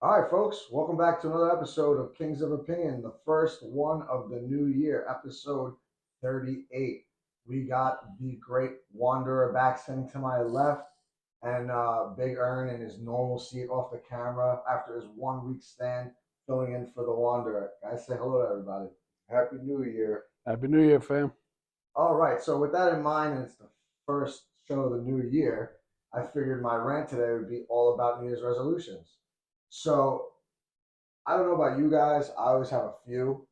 All right, folks, welcome back to another episode of Kings of Opinion, the first one of the new year, episode 38. We got the great Wanderer back sitting to my left, and Big Ern in his normal seat off the camera after his 1 week stand, filling in for the Wanderer. Guys, say hello to everybody. Happy New Year. Happy New Year, fam. All right, so with that in mind, and it's the first show of the new year, I figured my rant today would be all about New Year's resolutions. So I don't know about you guys. I always have a few,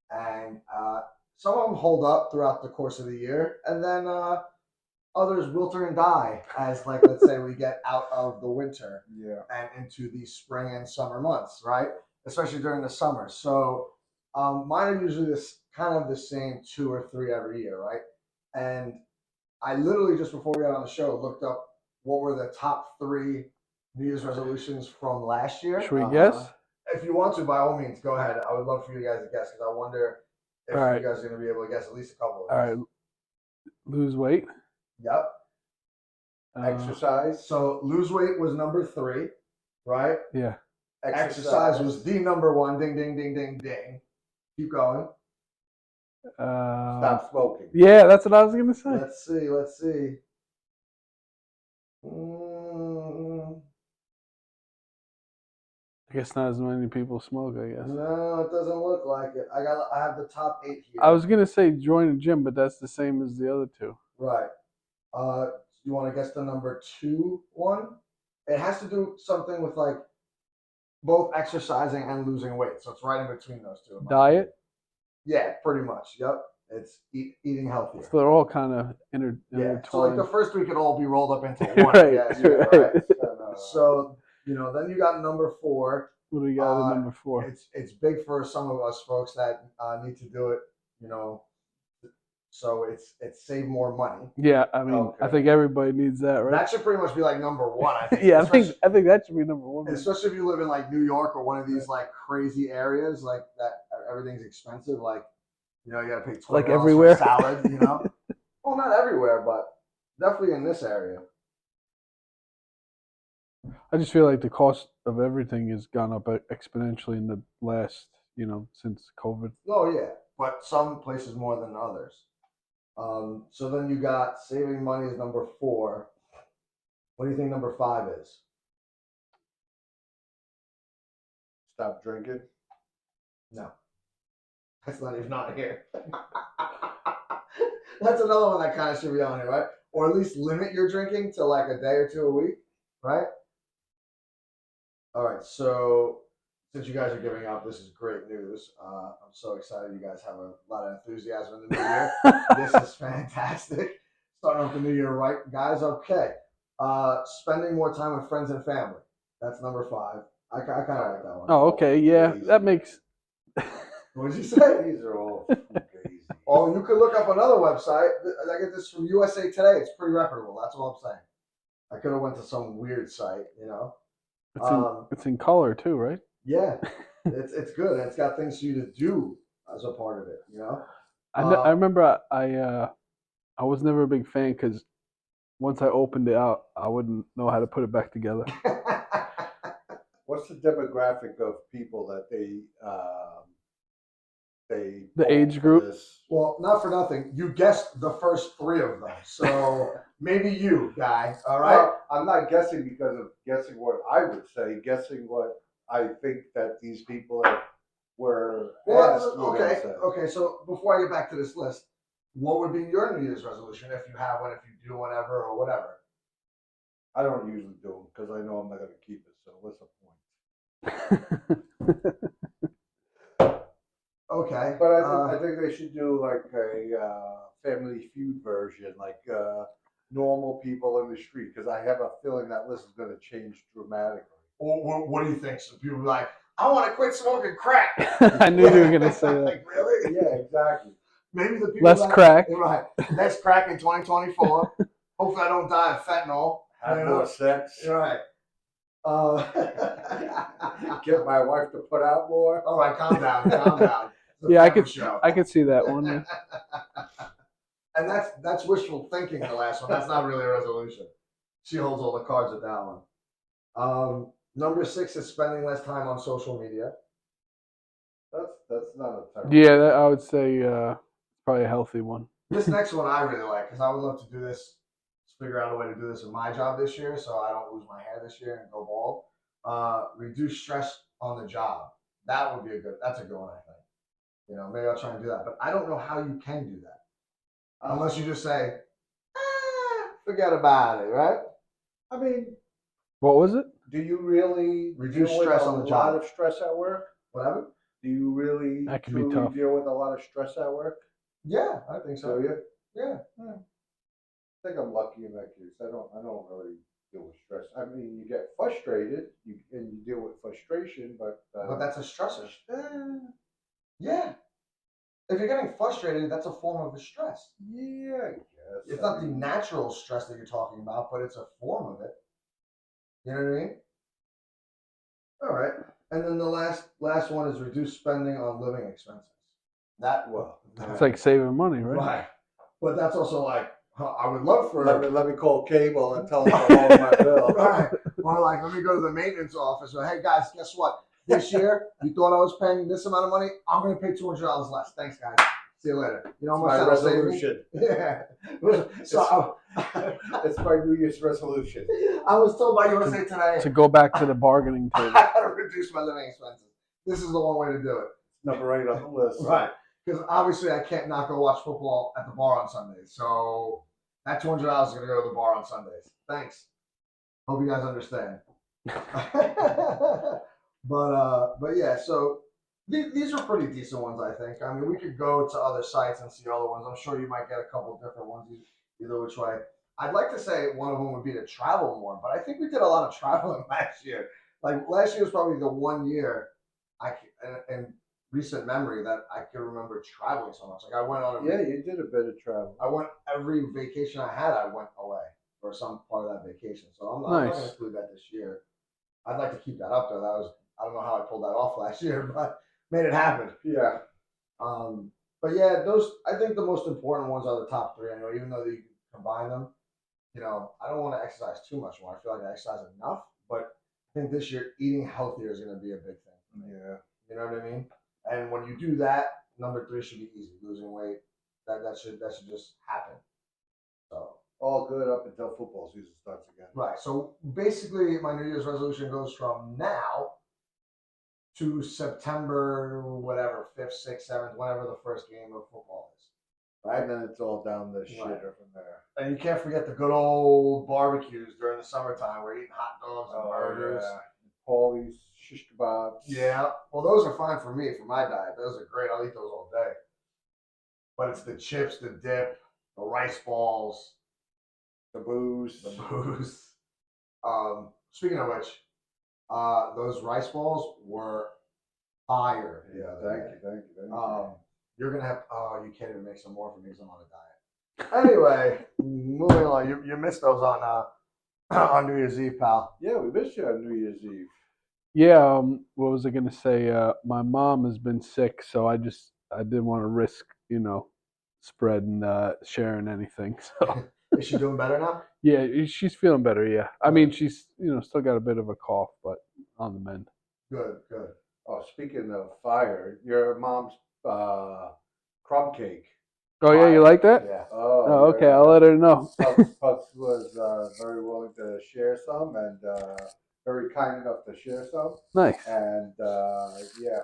and some of them hold up throughout the course of the year, and then others wilter and die as, like, let's say we get out of the winter Yeah. and into the spring and summer months, right? Especially during the summer. So mine are usually this kind of the same two or three every year, right? And I literally just before we got on the show looked up what were the top three New Year's resolutions from last year. Should we guess? If you want to, by all means, go ahead. I would love for you guys to guess because I wonder if All right. you guys are going to be able to guess at least a couple of All these. right. Lose weight. Yep. Exercise. So lose weight was number three, right? Yeah. Exercise was the number one. Ding, ding, ding, ding, ding. Keep going. Stop smoking. Yeah, that's what I was gonna say. Let's see. Let's see. Mm, I guess not as many people smoke. I guess. no, it doesn't look like it. I have the top eight here. I was gonna say join a gym, but that's the same as the other two. Right. You want to guess the number two one? It has to do something with like both exercising and losing weight. So it's right in between those two. Diet. Yeah, pretty much. Yep. It's eating healthier. So they're all kind of Yeah. So like the first three could all be rolled up into one. Right, Yes, right. right. So then you got number four. What do we got at number four? It's big for some of us folks that need to do it. So it's save more money. Yeah, I mean, I think everybody needs that, right? That should pretty much be like number one. I think. Yeah, I think that should be number one. Especially if you live in like New York or one of these like crazy areas like that, everything's expensive. Like you got to pay $20 like everywhere for salad. Well, not everywhere, but definitely in this area. I just feel like the cost of everything has gone up exponentially in the last, since COVID. Oh yeah, but some places more than others. So then you got saving money is number four. What do you think number five is? Stop drinking. No, that's not even on here. That's another one that kind of should be on here, right? Or at least limit your drinking to like a day or two a week, right? All right, so since you guys are giving up, this is great news. I'm so excited you guys have a lot of enthusiasm in the new year. This is fantastic. Starting off the new year right, guys. Okay. Spending more time with friends and family. That's number five. I kind of like that one. Oh, okay, yeah, that makes. What did you say? These are all crazy. Oh, you could look up another website. I get this from USA Today. It's pretty reputable. That's all I'm saying. I could have went to some weird site, It's in color too, right? Yeah, it's good. And it's got things for you to do as a part of it. I remember I was never a big fan because once I opened it out, I wouldn't know how to put it back together. What's the demographic of people that they The age group? Well, not for nothing. You guessed the first three of them, so maybe you, guy. All right. Well, I'm not guessing because of guessing what I would say. Guessing what I think that these people were. Okay. So before I get back to this list, what would be your New Year's resolution if you have one, if you do whatever or whatever? I don't usually do them because I know I'm not going to keep it. So what's the point? Okay. But I think they should do like a Family Feud version, like normal people in the street, because I have a feeling that list is going to change dramatically. Well, what do you think? Some people be like, I want to quit smoking crack. I knew you were going to say that. Like, really? Yeah, exactly. Maybe the people Less crack. Right. Less crack in 2024. Hopefully I don't die of fentanyl. Have more sex. Right. Get my wife to put out more. All right, calm down. Calm down. Yeah, I could see that one. And that's wishful thinking. The last one. That's not really a resolution. She holds all the cards with that one. Number 6 is spending less time on social media. That's not a terrible. Yeah, that, I would say probably a healthy one. This next one I really like because I would love to do this, figure out a way to do this in my job this year so I don't lose my hair this year and go bald. Reduce stress on the job. That's a good one, I think. You know, maybe I'll try and do that. But I don't know how you can do that. Unless you just say, forget about it, right? I mean, What was it? do you really Reduce deal with stress a on the lot job. of stress at work? Whatever. Do you really That can be truly tough. deal with a lot of stress at work? Yeah, I think so. Do you? Yeah. I think I'm lucky in that case. I don't really deal with stress. I mean, you get frustrated, and you deal with frustration, but But that's a stressor. Yeah. If you're getting frustrated, that's a form of a stress. yeah, I guess. It's not the natural stress that you're talking about, but it's a form of it. You know what I mean? All right. And then the last one is reduce spending on living expenses. It's like saving money, right? Right. But that's also like, I would love for Let me call cable and tell them to hold my bill. Right. Or like, let me go to the maintenance office. Or, hey guys, guess what? This year, you thought I was paying this amount of money. I'm going to pay $200 less. Thanks, guys. See you later. You know how much My that'll save me? resolution. Yeah. So It's my New Year's resolution. I was told by USA Today To go back to the bargaining I table. gotta reduce my living expenses. This is the one way to do it. Number 8 on the list. Right. Because obviously I can't not go watch football at the bar on Sundays. So that $200 is going to go to the bar on Sundays. Thanks. Hope you guys understand. But yeah, so these are pretty decent ones, I think. I mean, we could go to other sites and see other ones. I'm sure you might get a couple different ones either which way. I'd like to say one of them would be to travel more, but I think we did a lot of traveling last year. Like last year was probably the one year in recent memory that I can remember traveling so much. Like I went on Yeah, you did a bit of travel. I went every vacation I had. I went away for some part of that vacation. So I'm not going to include that this year. I'd like to keep that up there. I don't know how I pulled that off last year, but made it happen. Yeah. But yeah, I think the most important ones are the top 3 anyway. Even though you can combine them, you know, I don't want to exercise too much more. I feel like I exercise enough, but I think this year eating healthier is going to be a big thing for me. Yeah. You know what I mean? And when you do that, number 3 should be easy. Losing weight, that should just happen. So all good up until football season starts again. Right. So basically, my New Year's resolution goes from now to September, whatever, 5th, 6th, 7th, whenever the first game of football is. Right? And then it's all down the shitter from there. And you can't forget the good old barbecues during the summertime. We're eating hot dogs and burgers. Yeah. Paulie's shish kebabs. Yeah. Well, those are fine for me, for my diet. Those are great. I'll eat those all day. But it's the chips, the dip, the rice balls, the booze. Speaking of which, those rice balls were fire. Yeah, thank you. You're gonna have. Oh, you can't even make some more for me because I'm on a diet. Anyway, moving on. You missed those on New Year's Eve, pal. Yeah, we missed you on New Year's Eve. Yeah. What was I gonna say? My mom has been sick, so I didn't want to risk, spreading, sharing anything. So. Is she doing better now? Yeah, she's feeling better. Yeah, I mean, she's still got a bit of a cough, but on the mend. Good. Oh, speaking of fire, your mom's crumb cake. Oh yeah, you like that? Yeah. Oh, okay. I'll let her know. Pugs was very willing to share some and very kind enough to share some. Nice. And yeah.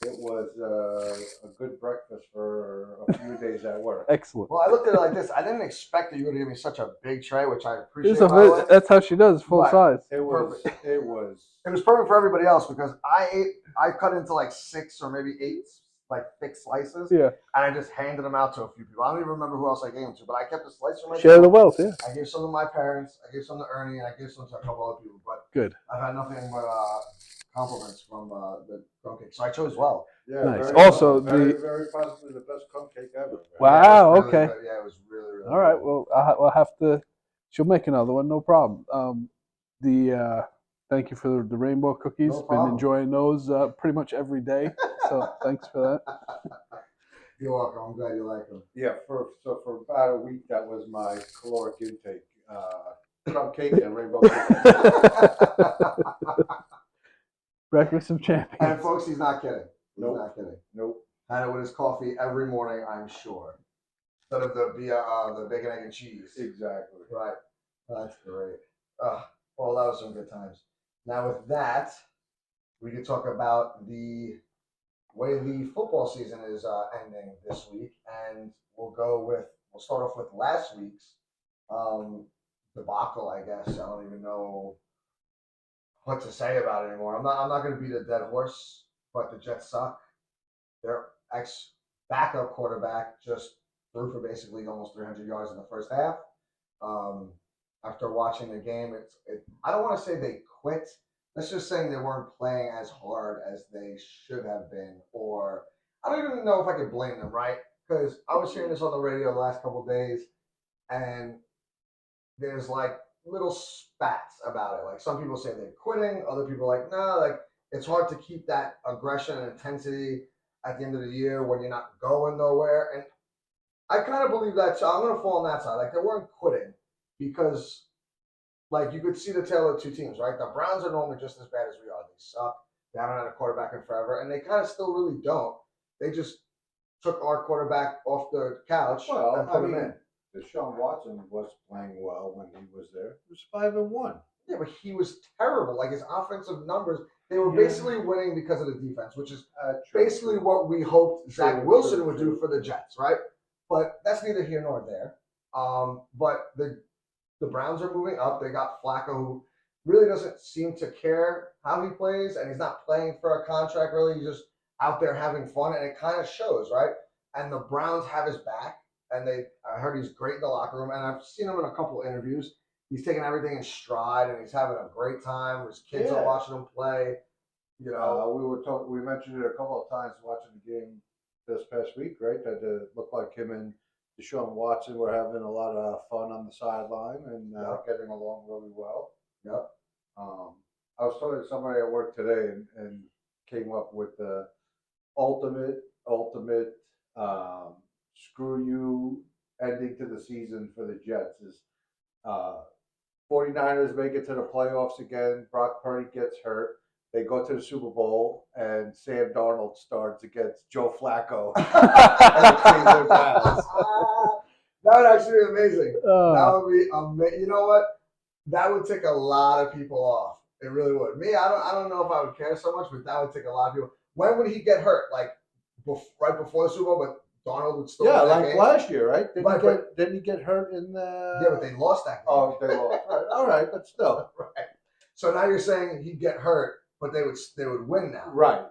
It was a good breakfast for a few days at work. Excellent. Well, I looked at it like this. I didn't expect that you would give me such a big tray, which I appreciate. That's how she does, full size. It was perfect for everybody else because I cut into like 6 or maybe 8 like thick slices. Yeah. And I just handed them out to a few people. I don't even remember who else I gave them to, but I kept a slice for myself. Share the wealth, yeah. I gave some to my parents. I gave some to Ernie, and I gave some to a couple other people. But good. I've had nothing but compliments from the crumb cake, so I chose well. Yeah, nice. Also, very possibly the best crumb cake ever. Wow. Yeah, okay. Good. Yeah, it was really all right. good. Well, I'll have to. She'll make another one. No problem. Thank you for the rainbow cookies. No problem. Been enjoying those pretty much every day. So thanks for that. You're welcome. I'm glad you like them. Yeah. For about a week, that was my caloric intake. Crumb cake and rainbow cake. Breakfast of And champions. folks, he's not kidding. He's Nope. not kidding. Nope. Had it with his coffee every morning, I'm sure. Instead of the bacon, egg, and cheese. Exactly. Right. That's great. Well, that was some good times. Now with that, we can talk about the way the football season is ending this week, and we'll start off with last week's debacle. I guess I don't even know what to say about it anymore. I'm not going to beat a dead horse, but the Jets suck. Their ex backup quarterback just threw for basically almost 300 yards in the first half. After watching the game, I don't want to say they quit. Let's just say they weren't playing as hard as they should have been, or I don't even know if I could blame them, right? Because I was hearing this on the radio the last couple of days, and there's like little spats about it. Like some people say they're quitting, other people are like, no, like it's hard to keep that aggression and intensity at the end of the year when you're not going nowhere. And I kind of believe that, so I'm going to fall on that side. Like they weren't quitting because, like, you could see the tail of the two teams, right? The Browns are normally just as bad as we are. They suck. They haven't had a quarterback in forever, and they kind of still really don't. They just took our quarterback off the couch and put him in. Deshaun Watson was playing well when he was there. He was 5-1. Yeah, but he was terrible. Like his offensive numbers, they were basically winning because of the defense, which is basically what we hoped Zach Wilson would do for the Jets, right? But that's neither here nor there. But the Browns are moving up. They got Flacco, who really doesn't seem to care how he plays, and he's not playing for a contract, really. He's just out there having fun, and it kind of shows, right? And the Browns have his back, and I heard he's great in the locker room, and I've seen him in a couple of interviews. He's taking everything in stride, and he's having a great time. His kids are watching him play. You know, we mentioned it a couple of times watching the game this past week, right? That it looked like him and Deshaun Watson were having a lot of fun on the sideline and getting along really well. Yep. I was talking to somebody at work today and came up with the ultimate screw you ending to the season for the Jets is 49ers make it to the playoffs again. Brock Purdy gets hurt. They go to the Super Bowl, and Sam Darnold starts against Joe Flacco and the Cleveland Browns. That would actually be amazing. That would be amazing. You know what? That would take a lot of people off. It really would. Me, I don't know if I would care so much, but that would take a lot of people. When would he get hurt? Like right before the Super Bowl, but Darnold would still. Yeah, like game? last year, right? Didn't he get hurt in the? Yeah, but they lost that game. Oh, they lost. Right. All right, but still. Right. So now you're saying he'd get hurt, but they would win now. Right.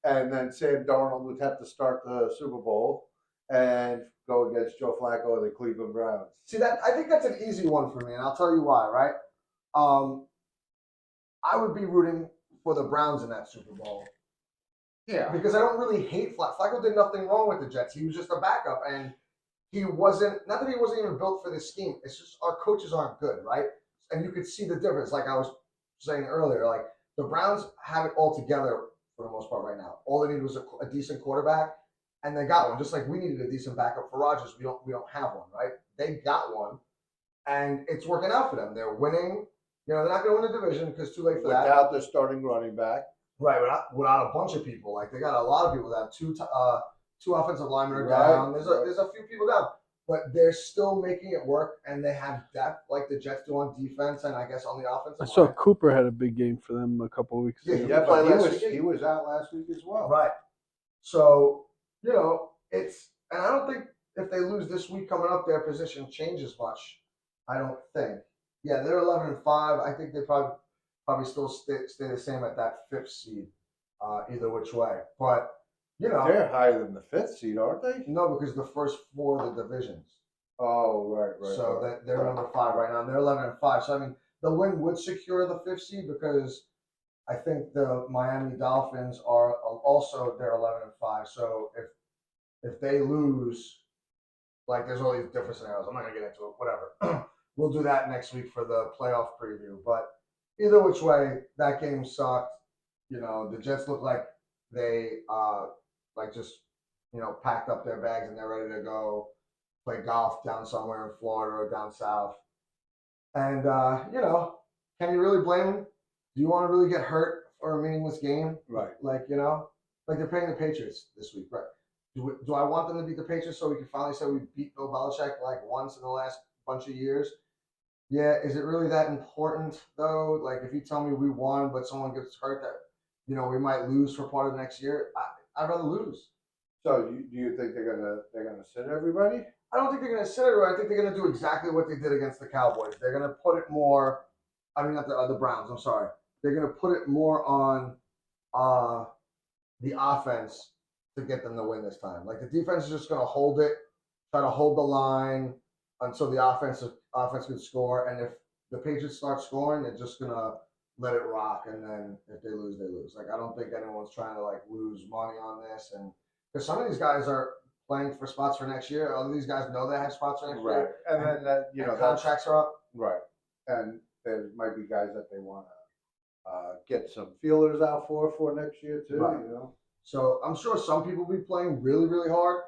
And then Sam Darnold would have to start the Super Bowl and go against Joe Flacco and the Cleveland Browns. See that? I think that's an easy one for me, and I'll tell you why. Right? I would be rooting for the Browns in that Super Bowl. Yeah. Because I don't really hate Flacco. Flacco did nothing wrong with the Jets. He was just a backup, and he wasn't. Not that he wasn't even built for this scheme. It's just our coaches aren't good, right? And you could see the difference. Like I was saying earlier, like the Browns have it all together for the most part right now. All they needed was a decent quarterback, and they got one. Just like we needed a decent backup for Rodgers, we don't have one, right? They got one, and it's working out for them. They're winning. You know, they're not going to win the division because it's too late for that. Without their starting running back. Right, without a bunch of people. Like they got a lot of people down. Two offensive linemen are down. There's a few people down, but they're still making it work, and they have depth like the Jets do on defense, and I guess on the offensive. I saw Cooper had a big game for them a couple of weeks ago. Yeah, but he was out last week as well. Right. So you know and I don't think if they lose this week coming up, their position changes much. I don't think. Yeah, they're 11-5. I think they probably still stay the same at that 5th seed, either which way. But, you know. They're higher than the 5th seed, aren't they? No, because the first 4 of the divisions. Oh, right. So they're number 5 right now, and they're 11-5. So, I mean, the win would secure the 5th seed because I think the Miami Dolphins are also, they're 11-5. So, if they lose, like, there's all these different scenarios. I'm not going to get into it. Whatever. We'll do that next week for the playoff preview. But either which way, that game sucked. You know, the Jets look like they packed up their bags and they're ready to go play golf down somewhere in Florida or down south. And can you really blame them? Do you want to really get hurt for a meaningless game? Right. Like they're playing the Patriots this week, right? Do I want them to beat the Patriots so we can finally say we beat Bill Belichick like once in the last bunch of years? Yeah, is it really that important though? Like, if you tell me we won, but someone gets hurt that we might lose for part of the next year, I'd rather lose. So do you think they're gonna sit everybody? I don't think they're going to sit it right. I think they're going to do exactly what they did against the Cowboys. They're going to put it more. I mean, not the Browns. I'm sorry. They're going to put it more on the offense to get them to win this time. Like, the defense is just going to hold it, try to hold the line until the offense can score. And if the Patriots start scoring, they're just going to let it rock. And then if they lose, they lose. Like, I don't think anyone's trying to like lose money on this. And because some of these guys are playing for spots for next year. All of these guys know they have spots for next year. And then that contracts are up. Right. And there might be guys that they want to get some feelers out for next year too. Right. So I'm sure some people will be playing really, really hard.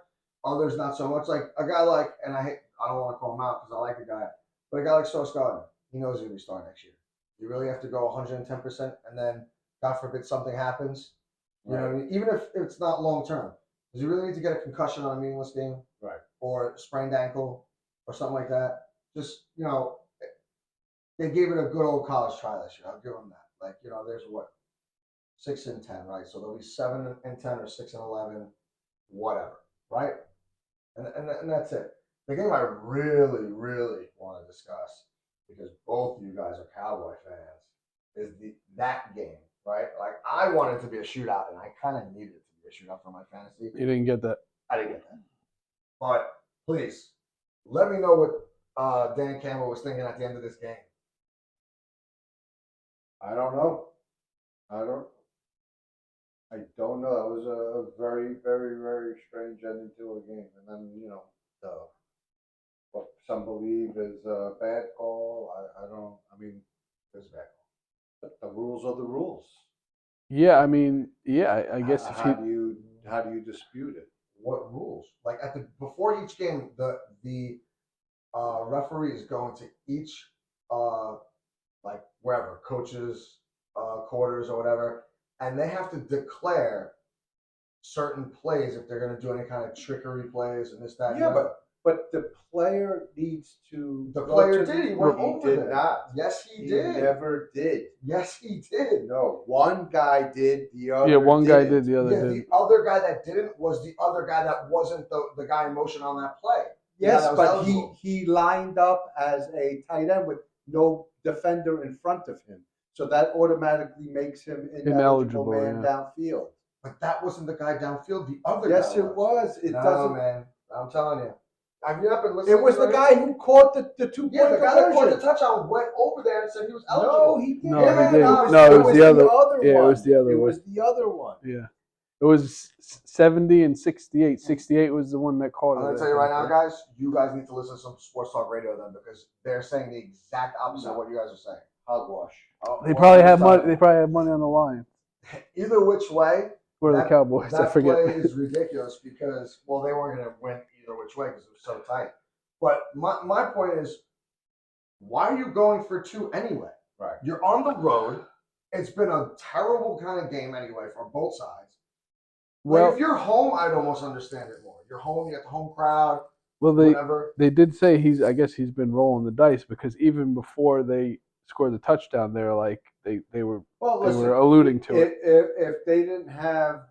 Others not so much. Like a guy like, and I don't want to call him out because I like the guy, but a guy like Sauce Gardner, he knows he's going to be starting next year. You really have to go 110%, and then God forbid something happens. You know what I mean? Even if it's not long term. Does he really need to get a concussion on a meaningless game? Right. Or a sprained ankle or something like that? Just, they gave it a good old college try this year. I'll give them that. Like, there's what? 6-10, right? So there'll be 7-10 or 6-11, whatever, right? And that's it. The game I really, really want to discuss, because both of you guys are Cowboy fans, is that game, right? Like, I wanted it to be a shootout, and I kind of needed it to be a shootout for my fantasy. You didn't get that. I didn't get that. But please, let me know what Dan Campbell was thinking at the end of this game. I don't know. I don't know. That was a very, very, very strange ending to a game. And then, what some believe is a bad call. I mean, it's a bad call. But the rules are the rules. Yeah, I mean, yeah, I guess if how do you dispute it? What rules? Like before each game, the referee is going to each like wherever coaches quarters or whatever, and they have to declare certain plays if they're going to do any kind of trickery plays and this that. Yeah, but the player needs to. The player did. He went He over did there. not. Yes, he He did. never did. Yes, he did. No, one guy did. The other. Yeah, one guy did. didn't. The other Yeah, didn't. the other guy that didn't was the other guy that wasn't the guy in motion on that play. Yes, that was but eligible. he lined up as a tight end with no defender in front of him, so that automatically makes him ineligible man downfield. But that wasn't the guy downfield. The other Yes, guy it was. It no, doesn't. man. I'm telling you. Have you not been listening? It was the guy who caught the 2-point Yeah, the guy that caught the conversion. touchdown went over there and said he was eligible. No, he didn't. No, he didn't. It was the other one. Yeah, it was the other It one. was the other one. Yeah. It was 70 and 68. 68 was the one that caught it. I'm going to tell you right now, guys, you guys need to listen to some sports talk radio then, because they're saying the exact opposite of what you guys are saying. Hogwash. They probably had money. They probably had money on the line. Either which way, Or the Cowboys, I forget. That play is ridiculous because, well, they weren't going to win either which way because it was so tight. But my point is, why are you going for two anyway? Right. You're on the road. It's been a terrible kind of game anyway for both sides. Well, like if you're home, I'd almost understand it more. You're home, you got the home crowd. Well, whatever. They did say I guess he's been rolling the dice, because even before they scored the touchdown, they're like they were alluding to it. If they didn't have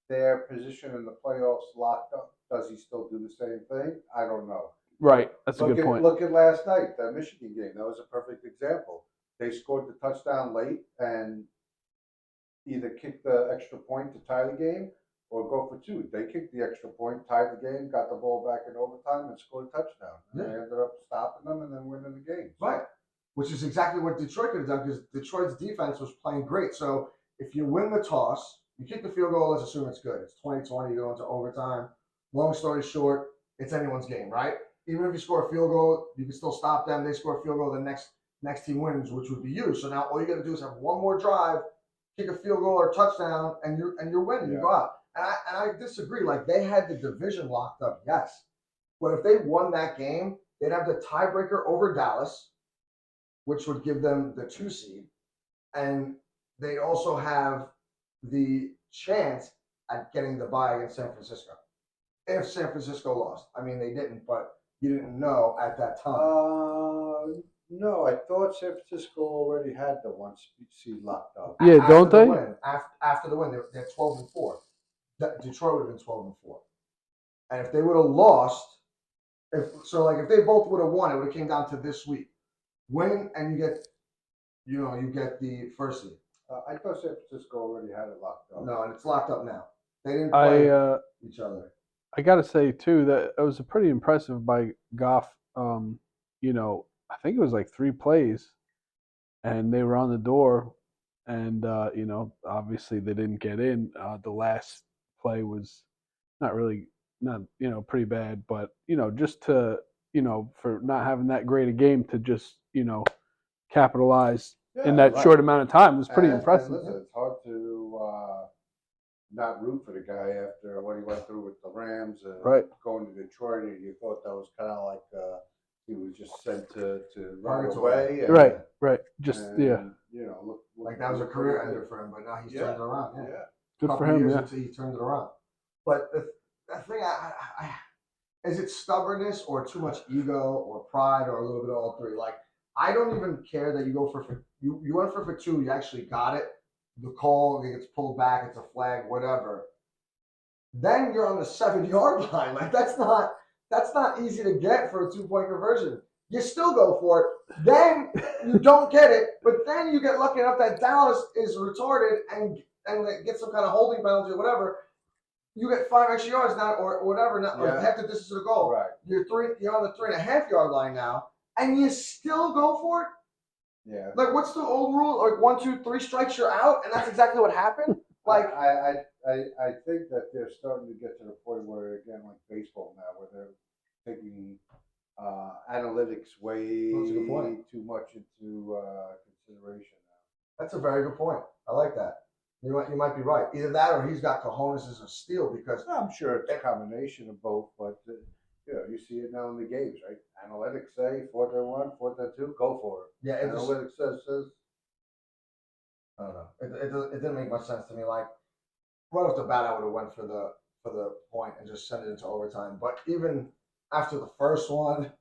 their position in the playoffs locked up, does he still do the same thing? I don't know. Right, that's a good point. Look at last night, that Michigan game. That was a perfect example. They scored the touchdown late and either kicked the extra point to tie the game or go for two. They kicked the extra point, tied the game, got the ball back in overtime, and scored a touchdown. And they ended up stopping them and then winning the game. Right, which is exactly what Detroit could have done, because Detroit's defense was playing great. So if you win the toss, you kick the field goal, let's assume it's good. It's 20-20, you go into overtime. Long story short, it's anyone's game, right? Even if you score a field goal, you can still stop them. They score a field goal, the next team wins, which would be you. So now all you got to do is have one more drive, kick a field goal or a touchdown, and you're winning. Yeah. You go out. And I disagree. Like, they had the division locked up, yes, but if they won that game, they'd have the tiebreaker over Dallas. which would give them the 2 seed, and they also have the chance at getting the bye against San Francisco. If San Francisco lost, I mean they didn't, but you didn't know at that time. No, I thought San Francisco already had the 1 seed locked up. Yeah, After don't the they? Win, after the win, they're 12-4. Detroit would have been 12-4, and if they would have lost, if they both would have won, it would have came down to this week. Win and you get the first seed. I thought San Francisco already had it locked up. No, and it's locked up now. They didn't play each other. I got to say too that it was pretty impressive by Goff. I think it was like 3 plays, and they were on the door, and obviously they didn't get in. The last play was not pretty bad, but just to for not having that great a game to just capitalize in that short amount of time was pretty impressive. And listen, it's hard to not root for the guy after what he went through with the Rams and going to Detroit, and you thought that was kind of like he was just sent to run away. And, right. Just look, like that was a career ender for him, but now he's turned it around. Yeah. Good for him. Yeah, he turned it around. But the thing, is it stubbornness or too much ego or pride or a little bit of all three? Like I don't even care that you go for you went for 2, you actually got it. The call gets pulled back, it's a flag, whatever. Then you're on the 7-yard line. Like that's not easy to get for a 2-point conversion. You still go for it. Then you don't get it, but then you get lucky enough that Dallas is retarded and get some kind of holding penalty or whatever. You get 5 extra yards now or whatever, or half the distance to the goal. Right. You're on the 3.5-yard line now, and you still go for it. Yeah. Like, what's the old rule? Like 1, 2, 3 strikes, you're out, and that's exactly what happened. Like, I think that they're starting to get to the point where, again, like baseball now, where they're taking analytics way too much into consideration now. That's a very good point. I like that. You might be right. Either that or he's got cojones as a steal because I'm sure it's a combination of both, but you see it now in the games, right? Analytics say 4th and 1, 4th and 2, go for it. Yeah, analytics says. I don't know. It didn't make much sense to me. Like right off the bat, I would have went for the point and just send it into overtime. But even after the first one,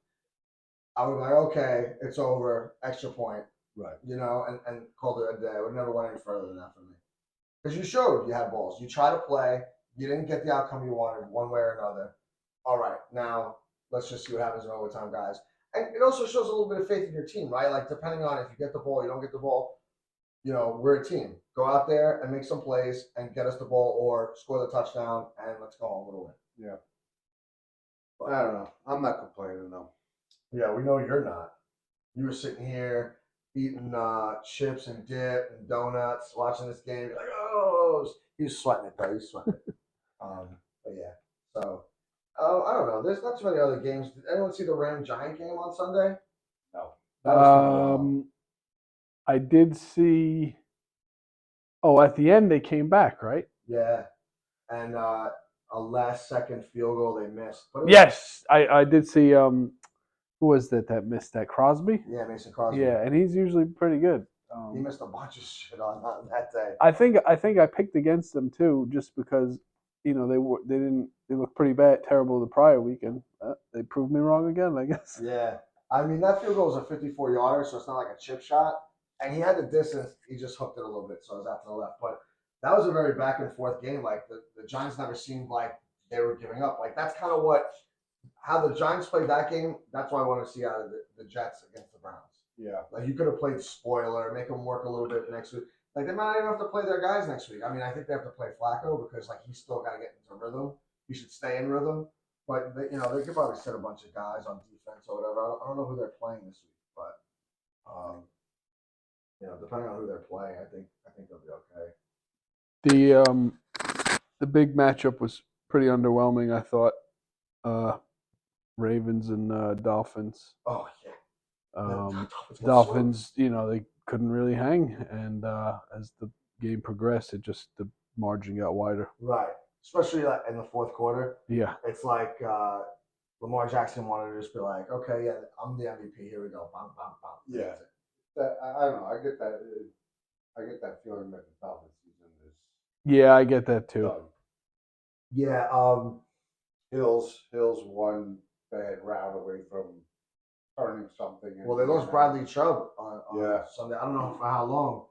I would be like, okay, it's over, extra point, right? And called it a day. I would never went any further than that for me. Because you showed you had balls. You tried to play. You didn't get the outcome you wanted one way or another. All right, now let's just see what happens in overtime, guys. And it also shows a little bit of faith in your team, right? Like depending on if you get the ball, you don't get the ball, we're a team. Go out there and make some plays and get us the ball or score the touchdown and let's go home with a win. Yeah. But I don't know. I'm not complaining though. Yeah, we know you're not. You were sitting here eating chips and dip and donuts, watching this game. You're like, oh, he was sweating it though. He's sweating it. But yeah, so I don't know. There's not too many other games. Did anyone see the Ram-Giant game on Sunday? No. I did see. Oh, at the end they came back, right? Yeah, and a last-second field goal they missed. Yes, I did see. Who was that missed that? Crosby? Yeah, Mason Crosby. Yeah, and he's usually pretty good. He missed a bunch of shit on that day. I think I picked against them too, just because they looked pretty bad, terrible the prior weekend. They proved me wrong again, I guess. Yeah, I mean that field goal was a 54-yarder, so it's not like a chip shot. And he had the distance. He just hooked it a little bit, so it was out to the left. But that was a very back and forth game. Like the Giants never seemed like they were giving up. Like that's kind of how the Giants played that game. That's what I want to see out of the Jets against the Browns. Yeah. Like you could have played spoiler, make them work a little bit next week. Like they might not even have to play their guys next week. I mean, I think they have to play Flacco because like he's still got to get into rhythm. He should stay in rhythm. But they could probably sit a bunch of guys on defense or whatever. I don't know who they're playing this week, but depending on who they're playing, I think they'll be okay. The big matchup was pretty underwhelming, I thought. Ravens and Dolphins. Oh yeah. Dolphins, they couldn't really hang, and as the game progressed, the margin got wider. Right, especially like in the fourth quarter. Yeah, it's like Lamar Jackson wanted to just be like, okay, yeah, I'm the MVP. Here we go, bam, bam, bam. Yeah. that I don't know. I get that. I get that feeling that the Dolphins season is Yeah, I get that too. done. Yeah. Hills one bad route away from turning something. Well, they lost Bradley Chubb on Yeah. Sunday. I don't know for how long,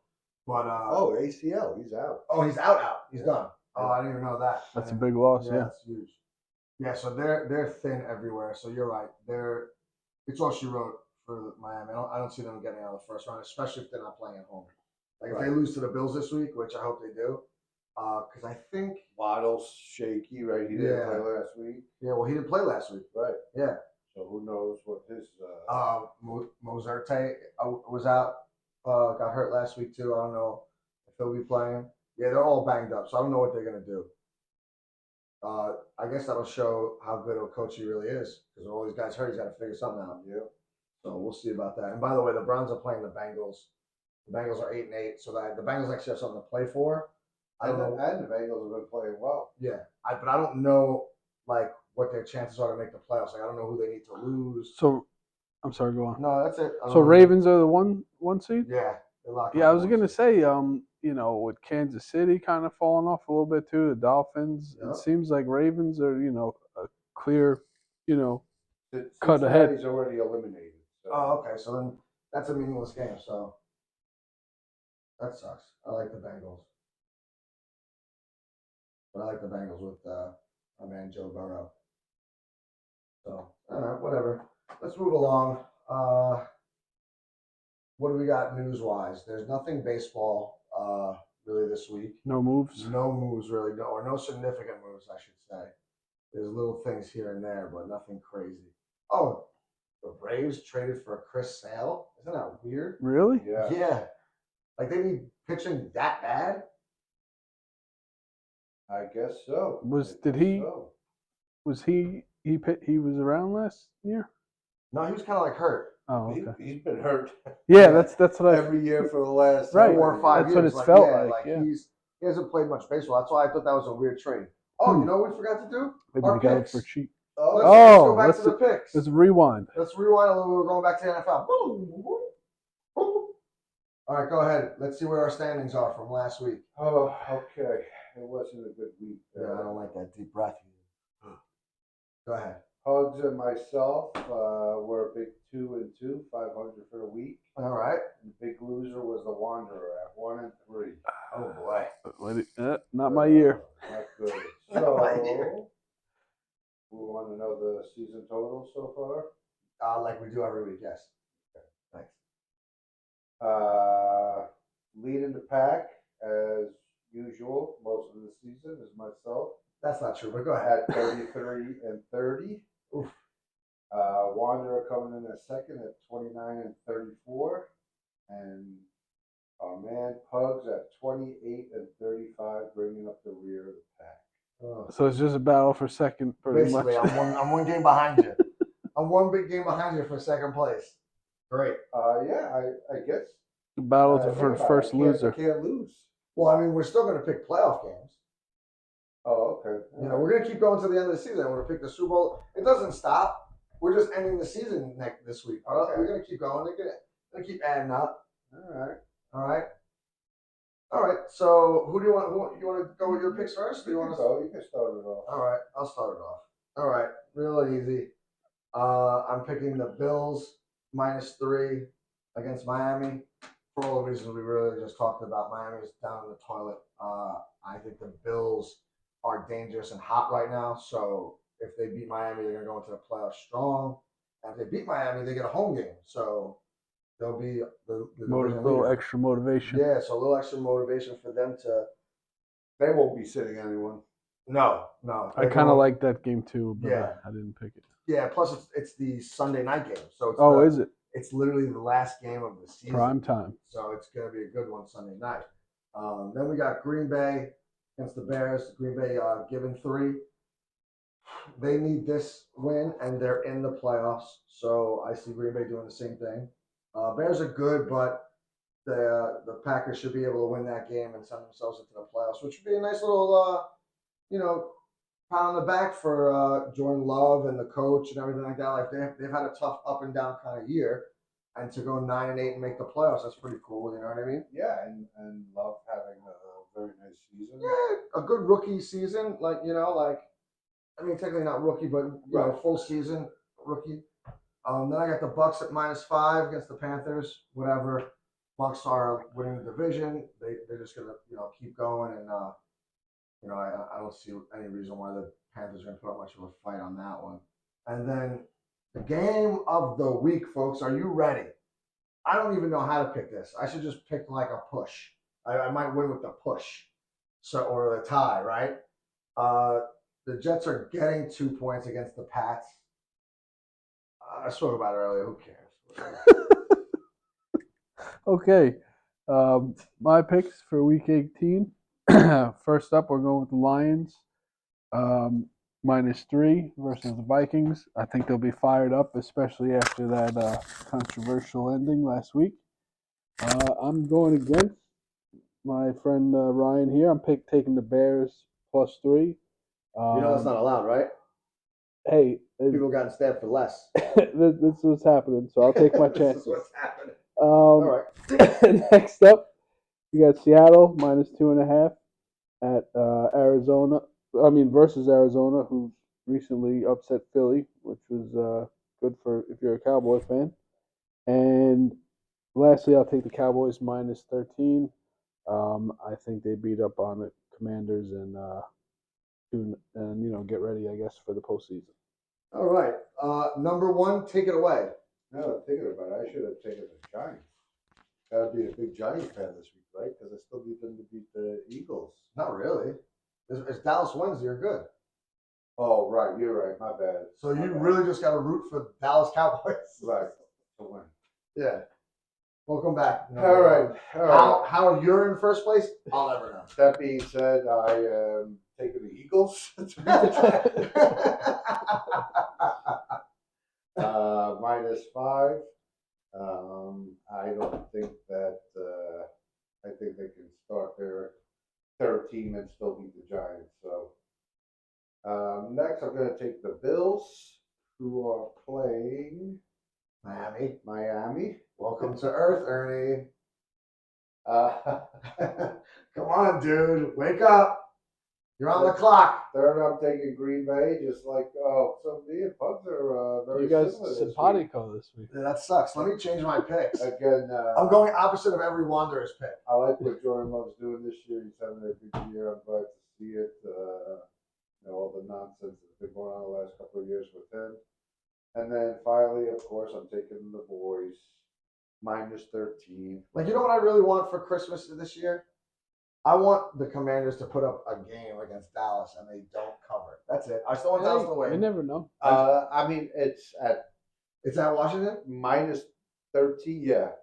but Oh, ACL, he's out. oh, he's out. He's Yeah. done. Oh, I didn't even know that. That's a big loss. Yeah. That's huge. Yeah, so they're thin everywhere. So you're right. It's all she wrote for Miami. I don't see them getting out of the first round, especially if they're not playing at home. Like if they lose to the Bills this week, which I hope they do, because I think Waddle's shaky, right? He didn't Yeah. play last week. yeah, well he didn't play last week. Right. Yeah. So who knows what his Mozarte was out, got hurt last week too. I don't know if he'll be playing. Yeah, they're all banged up, so I don't know what they're gonna do. I guess that'll show how good a coach he really is because all these guys hurt. He's got to figure something out. Yeah. So we'll see about that. And by the way, the Browns are playing the Bengals. The Bengals are 8-8, so that the Bengals actually have something to play for. I don't know. And the Bengals have been playing well. Yeah, but I don't know like what their chances are to make the playoffs. Like I don't know who they need to lose. So, I'm sorry. Go on. No, that's it. So Ravens are the one seed. Yeah, they're locked. Yeah, I was gonna say, with Kansas City kind of falling off a little bit too, the Dolphins. Yeah. It seems like Ravens are, a clear, cut Cincinnati's ahead. already eliminated. So. Oh, okay. So then that's a meaningless game. So that sucks. I like the Bengals, but I like the Bengals with my man Joe Burrow. So all right, whatever. Let's move along. What do we got news wise? There's nothing baseball really this week. No moves. No moves really, or no significant moves, I should say. There's little things here and there, but nothing crazy. Oh, the Braves traded for Chris Sale. Isn't that weird? Really? Yeah. Yeah. Like they need pitching that bad? I guess so. Was he was around last year? No, he was kind of like hurt. Oh, okay. He's been hurt. Yeah, that's what I. Every year for the last 4 or 5 That's years. what it's like, felt yeah, like. Yeah. He hasn't played much baseball. That's why I thought that was a weird trade. Oh, you know what we forgot to do? Maybe Our they got it picks. for cheap. Let's Oh, go back to the picks. Let's rewind. Let's rewind a little. We're going back to the NFL. Boom, boom, boom. All right, go ahead. Let's see where our standings are from last week. Oh, okay. It wasn't a good week. Yeah, I don't like that deep breath. Go ahead. Hugs and myself were a big 2-2, 500 for the week. All right. And the big loser was the Wanderer at 1-3. Oh boy. Not my year. Not good. Not my So, year. we want to know the season total so far. Like we do every week, yes. Okay. Thanks. Leading the pack as usual most of the season is myself. That's not true, but go ahead. At 33 and 30. Oof. Wanderer coming in at second at 29 and 34. And our man Pugs at 28 and 35, bringing up the rear of the pack. Oh. So it's just a battle for second, pretty Basically, much. I'm one game behind you. I'm one big game behind you for second place. Great. Yeah, I guess. The battle think for about it. first loser. I can't lose. Well, I mean, we're still going to pick playoff games. Oh, okay. You know, we're going to keep going to the end of the season. We're going to pick the Super Bowl. It doesn't stop. We're just ending the season this week. Okay. We're going to keep going. They're going to keep adding up. All right. All right. So, who do you want? You want to go with your picks first? Or You want can go. You can start it off. All right. I'll start it off. All right. Real easy. I'm picking the Bills -3 against Miami for all the reasons we really just talked about. Miami's down in the toilet. I think the Bills are dangerous and hot right now. So if they beat Miami, they're going to go into the playoffs strong. And if they beat Miami, they get a home game. So they'll be the division little leader. extra motivation. Yeah, so a little extra motivation for them to. They won't be sitting anyone. No. I kind of like that game too, but Yeah. I didn't pick it. Yeah, plus it's the Sunday night game. So it's Is it? It's literally the last game of the season. Prime time. So it's going to be a good one Sunday night. Then we got Green Bay against the Bears. Green Bay given 3. They need this win, and they're in the playoffs. So I see Green Bay doing the same thing. Bears are good, but the Packers should be able to win that game and send themselves into the playoffs, which would be a nice little, pat on the back for Jordan Love and the coach and everything like that. Like they've had a tough up and down kind of year, and to go 9-8 and make the playoffs. That's pretty cool. You know what I mean? Yeah, and love having a very nice season. Yeah, a good rookie season. Like I mean, technically not rookie, but full season rookie. Then I got the Bucks at -5 against the Panthers. Whatever. Bucks are winning the division. They're just gonna keep going, and I don't see any reason why the Panthers are gonna put up much of a fight on that one. And then the game of the week, folks. Are you ready? I don't even know how to pick this. I should just pick like a push. I might win with the push, or the tie, right? The Jets are getting 2 points against the Pats. I spoke about it earlier. Who cares? Okay. My picks for week 18. First up, we're going with the Lions. -3 versus the Vikings. I think they'll be fired up, especially after that controversial ending last week. I'm going against my friend Ryan here. I'm taking the Bears +3. That's not allowed, right? Hey, People got stabbed for less. this is what's happening, so I'll take my This chances. is what's happening. All right. Next up, we got Seattle -2.5 at Arizona. Versus Arizona, who recently upset Philly, which was good for if you're a Cowboy fan. And lastly, I'll take the Cowboys -13. I think they beat up on the Commanders and get ready, I guess, for the postseason. All right. Number one, take it away. No, thinking about it, I should have taken the Giants. Gotta be a big Giants fan this week, right? Because I still need them to beat the Eagles. Not really. It's Dallas wins, you're good. Oh, right, you're right. My bad. So My you bad. really just got to root for Dallas Cowboys. Right to win. Yeah. Welcome back. All right. How you're in first place, I'll never know. That being said, I am taking the Eagles to beat the Giants. -5. I don't think that. I think they can start their third team and still beat the Giants. So next, I'm going to take the Bills, who are playing Miami. Welcome to Earth, Ernie. Come on, dude. Wake up. You're on the clock. Third, I'm taking Green Bay, just like so me and Pugs are very You guys similar simpatico this week. Yeah, that sucks. Let me change my picks. Again, I'm going opposite of every Wanderers pick. I like what Jordan Love's doing this year. He's having a good year. I'm glad to see it. All the nonsense that's been going on the last couple of years with him. And then finally, of course, I'm taking the boys -13. Like, you know what I really want for Christmas this year? I want the Commanders to put up a game against Dallas and they don't cover. That's it. I still want Dallas to win. You never know. It's at Washington? -13. Yeah,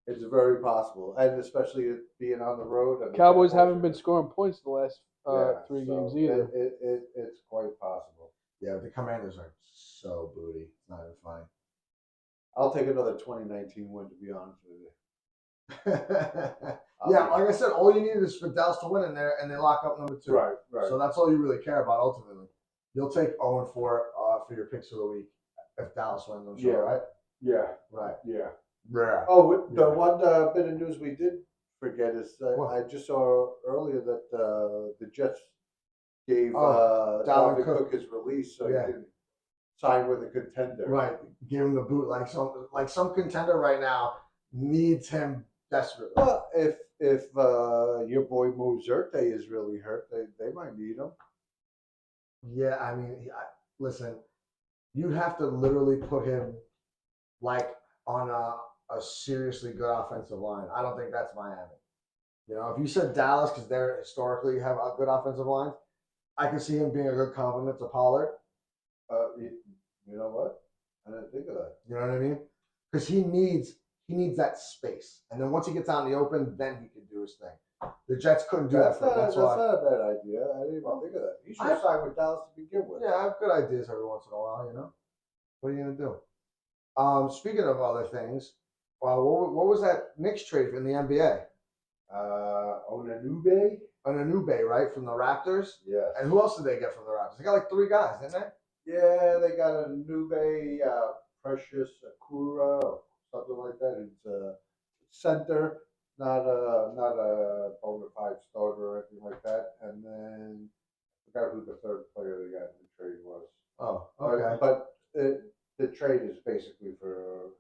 it's very possible, and especially it being on the road. And Cowboys haven't been scoring points the last 3 games either. It's quite possible. Yeah, the Commanders are so booty. It's not even funny. I'll take another 2019 win, to be honest with you. Yeah, like I said, all you need is for Dallas to win in there, and they lock up number 2. Right. So that's all you really care about ultimately. You'll take 0-4 for your picks of the week if Dallas wins, I'm sure, right? Yeah. Right. Yeah. Yeah. Oh, the one bit of news we did forget is I just saw earlier that the Jets gave Dalvin Cook his release so he can sign with a contender. Right. Give him the boot. Like some contender right now needs him desperately. Well, if your boy Mozerte is really hurt, they might need him. Yeah, I mean, listen, you'd have to literally put him like on a seriously good offensive line. I don't think that's Miami. If you said Dallas because they historically have a good offensive line, I can see him being a good compliment to Pollard. You know what? I didn't think of that. You know what I mean? Because he needs that space, and then once he gets out in the open, then he can do his thing. The Jets couldn't do that. That's not a bad idea. I didn't even think of that. He should have signed with Dallas to begin with. Yeah, I have good ideas every once in a while. What are you gonna do? Speaking of other things, what was that Knicks trade in the NBA? Onanube, right, from the Raptors. Yeah. And who else did they get from the Raptors? They got like 3 guys, didn't they? Yeah, they got Onanube, Precious Akura, something like that. He's a center, not a bona fide starter or anything like that. And then I forgot who the third player they got in the trade was. Oh, okay. But the trade is basically for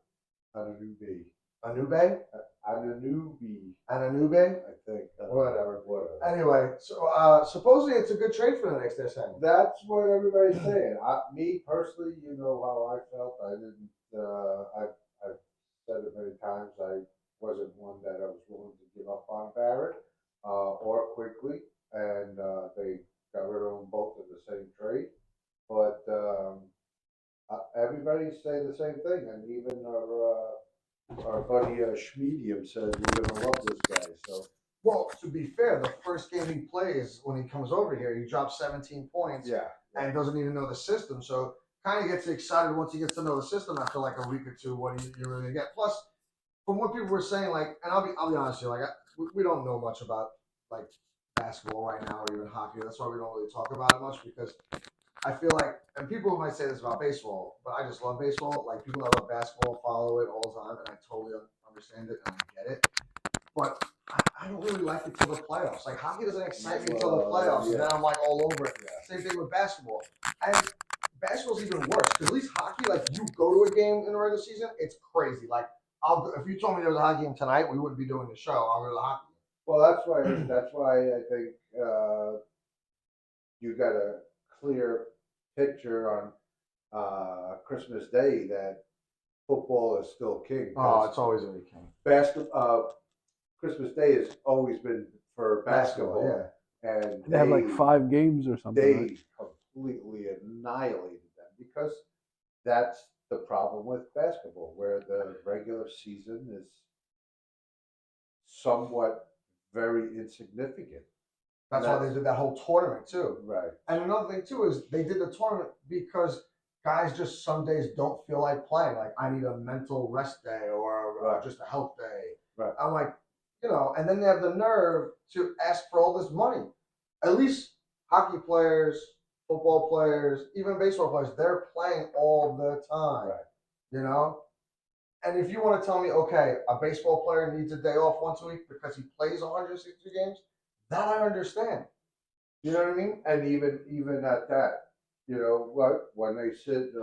Ananube. Anube? Ananube, I think. Whatever. Whatever. Anyway, so supposedly it's a good trade for the Knicks. They're saying. That's what everybody's saying. Me personally, you know how I felt. I didn't. I've said it many times. I wasn't one that I was willing to give up on Barrett or quickly, and they got rid of them both in the same trade. But everybody's saying the same thing, and even our buddy Schmedium says we're gonna love this guy. So. Well, to be fair, the first game he plays when he comes over here, he drops 17 points Yeah. and doesn't even know the system. So kind of gets excited once he gets to know the system after like a week or two. What you really get? Plus, from what people were saying, like, and I'll be honest with you, like, we don't know much about like basketball right now or even hockey. That's why we don't really talk about it much because I feel like, and people might say this about baseball, but I just love baseball. Like people that love basketball follow it all the time, and I totally understand it and I get it. But I don't really like it till the playoffs. Like hockey doesn't excite me till the playoffs, and then I'm like all over it. Same thing with basketball. And basketball's even worse because at least hockey, like you go to a game in the regular season, it's crazy. Like if you told me there was a hockey game tonight, we wouldn't be doing the show. I'll go to the hockey game. Well, that's why I think you got a clear picture on Christmas Day that football is still king. Oh, it's always gonna be king. Christmas Day has always been for basketball. Yeah. And They have like 5 games or something. They right? completely annihilated them because that's the problem with basketball, where the regular season is somewhat very insignificant. That's why they did that whole tournament too. Right. And another thing too is they did the tournament because guys just some days don't feel like playing. Like I need a mental rest day or just a health day. Right. I'm like, and then they have the nerve to ask for all this money. At least hockey players, football players, even baseball players, they're playing all the time. Right. And if you want to tell me, okay, a baseball player needs a day off once a week because he plays 162 games, that I understand. You know what I mean? And even at that, when they sit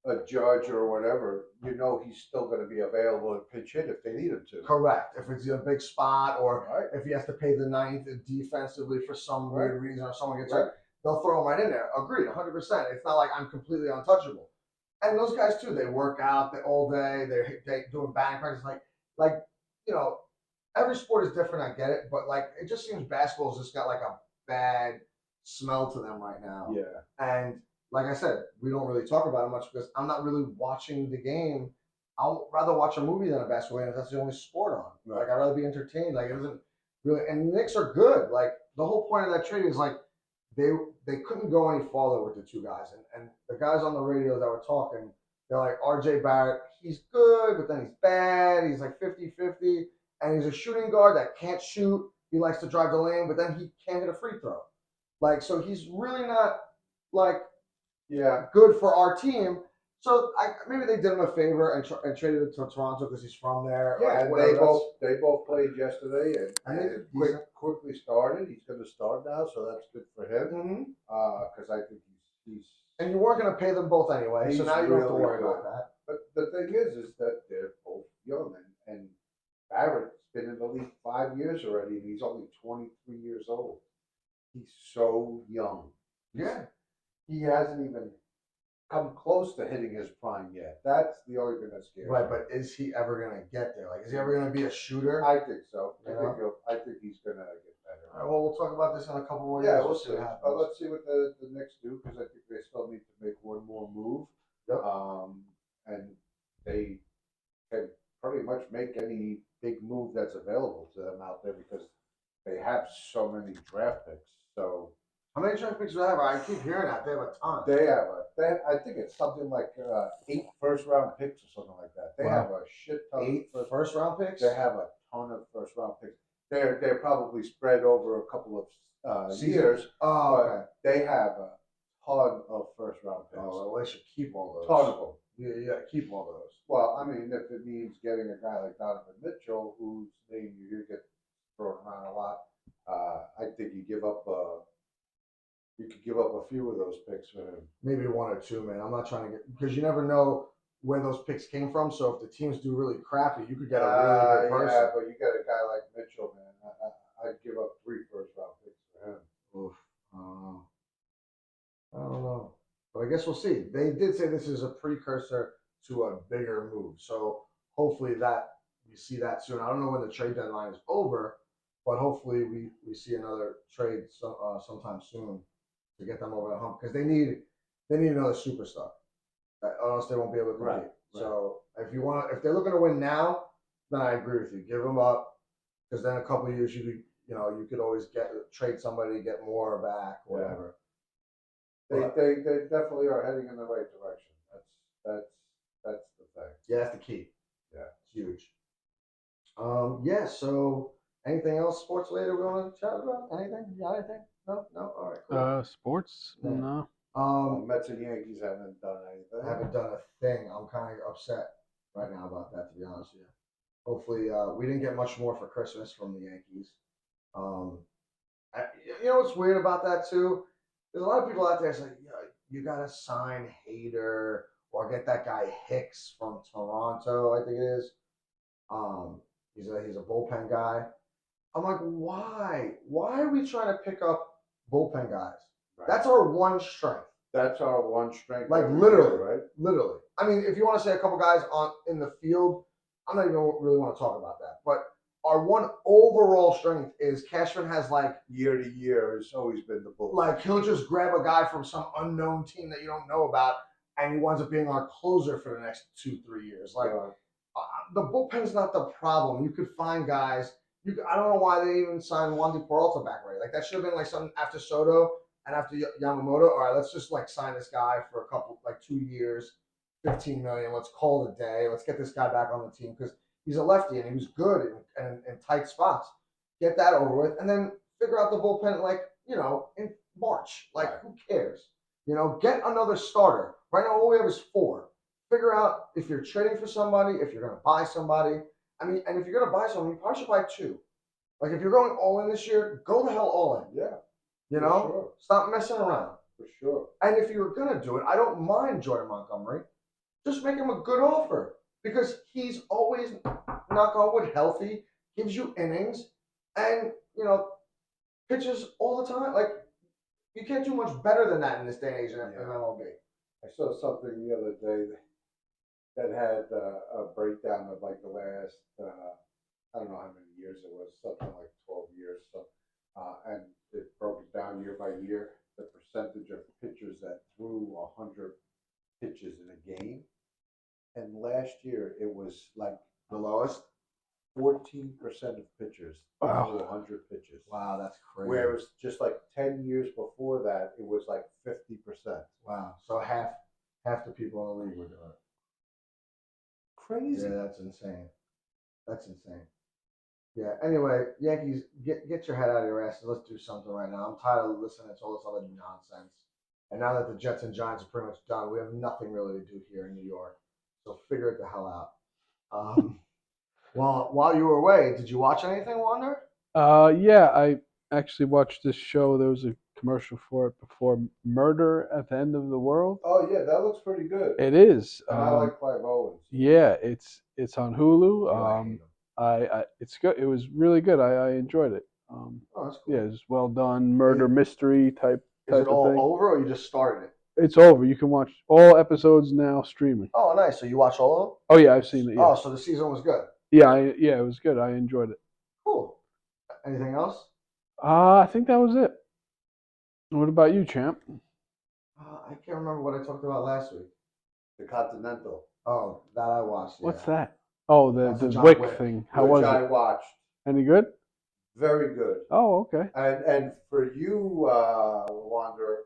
a judge or whatever, he's still going to be available to pinch hit if they need him to. Correct. If it's a big spot or if he has to pay the ninth defensively for some weird reason or someone gets hurt, they'll throw him right in there. Agreed, 100%. It's not like I'm completely untouchable. And those guys too, they work out all day. They're doing batting practice. Like every sport is different. I get it, but like it just seems basketball's just got like a bad smell to them right now. Yeah. And like I said, we don't really talk about it much because I'm not really watching the game. I'll rather watch a movie than a basketball game if that's the only sport on. Right. Like I'd rather be entertained. Like it doesn't really. And the Knicks are good. Like the whole point of that trade is like they couldn't go any farther with the two guys. And the guys on the radio that were talking, they're like RJ Barrett. He's good, but then he's bad. He's like 50-50. And he's a shooting guard that can't shoot. He likes to drive the lane, but then he can't hit a free throw. Like, so he's really not like good for our team. So maybe they did him a favor and traded him to Toronto because he's from there. Yeah, and they both played yesterday, and he's quickly started. He's going to start now, so that's good for him. Because I think he's and you weren't going to pay them both anyway, so now you don't have to worry about that. But the thing is that they're both young, and Barrett's been in the league 5 years already, and he's only 23 years old. He's so young. He hasn't even come close to hitting his prime yet. That's the only thing that's scary. Right, but is he ever going to get there? Like, is he ever going to be a shooter? I think so. I think he's going to get better. All right, well, we'll talk about this in a couple more years. Yeah, we'll see. Let's see what the Knicks do, because I think they still need to make one more move. Yep. And they can pretty much make any big move that's available to them out there because they have so many draft picks. So how many draft picks do they have? I keep hearing that they have a ton. They have I think it's something like 8 first-round picks or something like that. They have a shit ton. 8 first-round picks. They have a ton of first-round picks. They're probably spread over a couple of years. Oh, okay. They have a ton of first-round picks. Oh, well, they should keep all those. Ton of them. You got to keep all those. Well, I mean, if it means getting a guy like Donovan Mitchell, whose name you hear get thrown around a lot, I think you could give up a few of those picks for him. Maybe one or two, man. I'm not trying to get because you never know where those picks came from. So if the teams do really crappy, you could get a really good person. Yeah, but you got a guy like Mitchell, man. I'd give up 3 first-round picks for him. Oof. I don't know. But I guess we'll see. They did say this is a precursor to a bigger move. So hopefully that we see that soon. I don't know when the trade deadline is over, but hopefully we see another trade sometime soon to get them over the hump because they need another superstar. Or else they won't be able to compete. Right. So if they're looking to win now, then I agree with you. Give them up because then a couple of years you could always trade somebody, get more back, whatever. They definitely are heading in the right direction. That's the thing. Yeah, that's the key. Yeah, it's huge. Yeah. So, anything else sports related we want to chat about? Anything? You got anything? No. All right. Cool. Sports? Yeah. No. Mets and Yankees haven't done anything. Haven't done a thing. I'm kind of upset right now about that, to be honest with you. Hopefully, we didn't get much more for Christmas from the Yankees. You know what's weird about that too? There's a lot of people out there saying, yeah, you gotta sign Hader or get that guy Hicks from Toronto, I think it is. He's a bullpen guy. I'm like, why? Why are we trying to pick up bullpen guys? Right. That's our one strength. That's our one strength. Like literally, right? Literally. I mean, if you want to say a couple guys in the field, I'm not even really want to talk about that. But our one overall strength is Cashman has like year to year has always been the bullpen. Like he'll just grab a guy from some unknown team that you don't know about, and he winds up being our closer for the next 2-3 years. Like the bullpen's not the problem. You could find guys. I don't know why they even signed Wandy Peralta back right. Like that should have been like something after Soto and after Yamamoto. All right, let's just like sign this guy for a couple 2 years, $15 million. Let's call it a day. Let's get this guy back on the team because he's a lefty and he was good in tight spots. Get that over with, and then figure out the bullpen in March. Like who cares? Get another starter. Right now, all we have is 4. Figure out if you're trading for somebody, if you're going to buy somebody. I mean, and if you're going to buy someone, you probably should buy 2. Like if you're going all in this year, go the hell all in. Yeah. Sure. Stop messing around. For sure. And if you're going to do it, I don't mind Jordan Montgomery. Just make him a good offer because he's always, knock on wood, healthy, gives you innings, and pitches all the time. Like you can't do much better than that in this day and age in MLB. I saw something the other day that had a breakdown of like the last I don't know how many years it was, something like 12 years. So and it broke it down year by year, the percentage of pitchers that threw 100 pitches in a game. And last year it was like the lowest. 14% of pitchers threw 100 pitches. Wow, that's crazy. Whereas just like 10 years before that, it was like 50%. Wow, so half the people in the league were doing it. Crazy. Yeah, that's insane. Yeah. Anyway, Yankees, get your head out of your asses. Let's do something right now. I'm tired of listening to all this other nonsense. And now that the Jets and Giants are pretty much done, we have nothing really to do here in New York. So figure it the hell out. Well, while you were away, did you watch anything, Wander? Yeah, I actually watched this show. There was a commercial for it before, Murder at the End of the World. Oh yeah, that looks pretty good. It is. And I like Clive Owens. Yeah, it's on Hulu. It's good. It was really good. I enjoyed it. Oh, that's cool. Yeah, it's well done. Murder mystery type. Is it all of thing. over, or you just started it? It's over. You can watch all episodes now streaming. Oh, nice. So you watched all of them? Oh yeah, I've seen it. Yeah. Oh, so the season was good. Yeah, it was good. I enjoyed it. Cool. Anything else? I think that was it. What about you, champ? I can't remember what I talked about last week. The Continental. Oh, that I watched. What's that? Oh, the John Wick Wick thing. How was I it? watched. Any good? Very good. Oh, okay. And for you, Wander,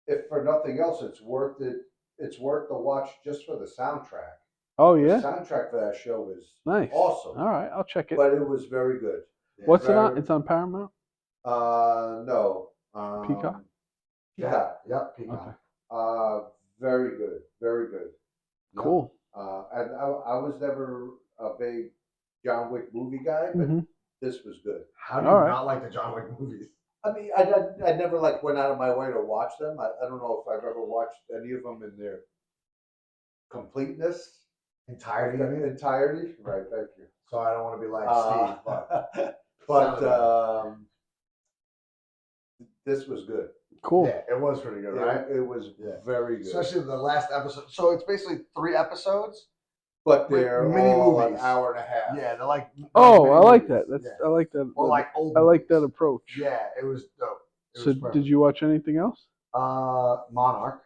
if for nothing else, it's worth it. It's worth the watch just for the soundtrack. Oh yeah. The soundtrack for that show is nice. Awesome. All right, I'll check it. But it was very good. Yeah. What's it on? It's on Paramount. No. Peacock. Yeah. Yep. Peacock. Very good. Very good. Cool. And I was never a big John Wick movie guy, but Mhm. this was good. How do you All right. not like the John Wick movies? I mean, I never like went out of my way to watch them. I don't know if I've ever watched any of them in their completeness, Entirety of it? entirety. Right, thank you. So I don't want to be like Steve, but Sounded better. this was good. Cool. Yeah, it was pretty good, right? It was Yeah. very good. Especially the last episode. So it's basically 3 episodes. But with they're mini all movies. an hour and a half. Yeah, they're like. Oh, mini I like movies. that. That's Yeah. I like that. Or like old. I like that movies. approach. Yeah, it was dope. So did you watch anything else? Monarch.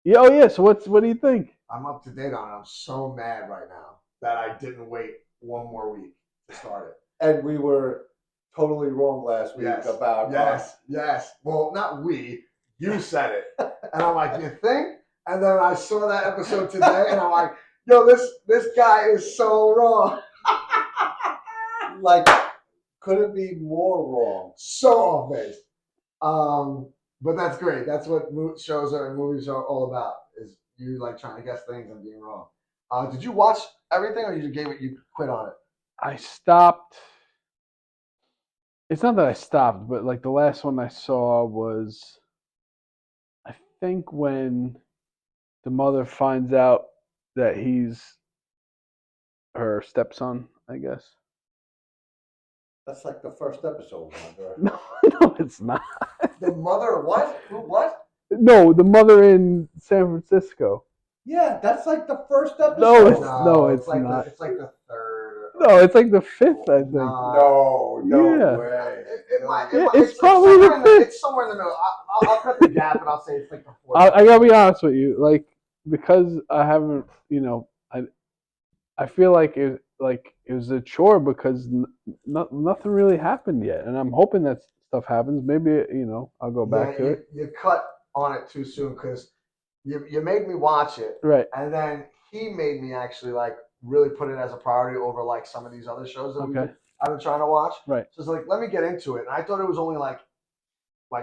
Yeah. Oh yeah. So what do you think? I'm up to date on it. I'm so mad right now that I didn't wait one more week to start it. And we were totally wrong last week about Yes. Well, not we. You said it, and I'm like, you think? And then I saw that episode today, and I'm like, yo, this guy is so wrong. like, could it be more wrong? So off base. But that's great. That's what shows and movies are all about. Is you like trying to guess things and being wrong. Did you watch everything, or you quit on it? I stopped. It's not that I stopped, but like the last one I saw was, I think when the mother finds out that he's her stepson, I guess. That's like the first episode, Hunter. No, it's not. The mother what? Who what? No, the mother in San Francisco. Yeah, that's like the first episode. No, it's like not. It's like the third. No, it's like the 5th, I think. No Yeah. way. It's probably the 5th. It's somewhere in the middle. I'll cut the gap and I'll say it's like the fourth. I gotta be honest with you, like, because I haven't, I feel like it was a chore because nothing really happened yet, and I'm hoping that stuff happens. Maybe I'll go back to it. You cut on it too soon because you made me watch it, Right. and then he made me actually like really put it as a priority over like some of these other shows that I've been trying to watch. Right. So it's like, let me get into it, and I thought it was only like